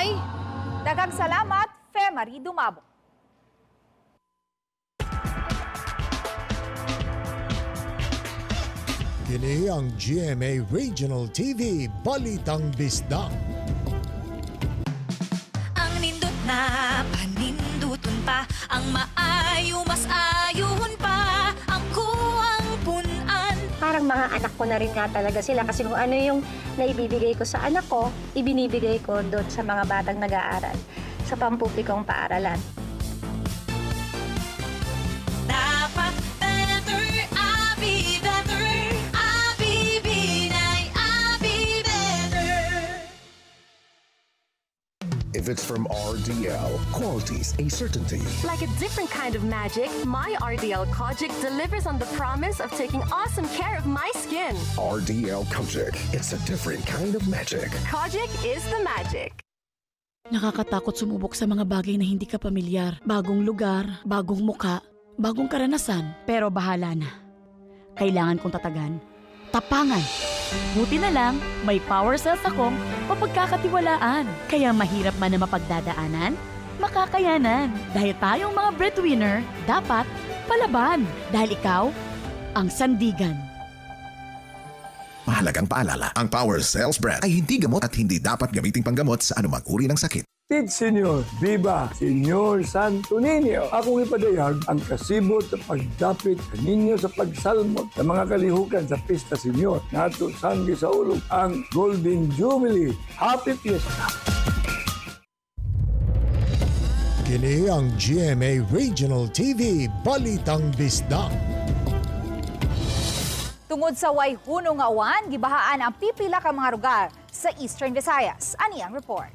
Nay! Daghang salamat, Fe Marie Dumabo. Kini ang GMA Regional TV Balitang Bisdak. Ang nindot na paninduton pa, ang maayo mas ayuhon pa, ang kuwang punan. Parang mga anak ko na rin nga talaga sila kasi kung ano yung naibibigay ko sa anak ko, ibinibigay ko doon sa mga batang nag-aaral sa pampublikong paaralan. Dapat better, Abi better, Abi Binay, Abi better. If it's from RDL, quality's a certainty. Like a different kind of magic, my RDL Kojic delivers on the promise of taking awesome care of my skin. RDL Kojic, it's a different kind of magic. Kojic is the magic. Nakakatakot sumubok sa mga bagay na hindi ka pamilyar. Bagong lugar, bagong muka, bagong karanasan. Pero bahala na. Kailangan kong tatagan. Tapangan. Buti na lang, may power cells akong mapagkakatiwalaan. Kaya mahirap man na mapagdadaanan, makakayanan. Dahil tayong mga breadwinner, dapat palaban. Dahil ikaw, ang sandigan. Mahalagang paalala, ang Power Cells brand ay hindi gamot at hindi dapat gamiting panggamot sa anumang uri ng sakit. Tid Senyor, Viva, Senyor Santo Niño. Akong ipadayag ang kasibot sa pagdapit kaninyo sa pagsalmot sa mga kalihukan sa Pista Senyor. Nato sanggi sa ulog ang Golden Jubilee. Happy Fiesta! Kini ang GMA Regional TV Balitang Bisdak. Tungod sa way hunong nga uwan, gibahaan ang pipila ka mga lugar sa Eastern Visayas. Ani ang report.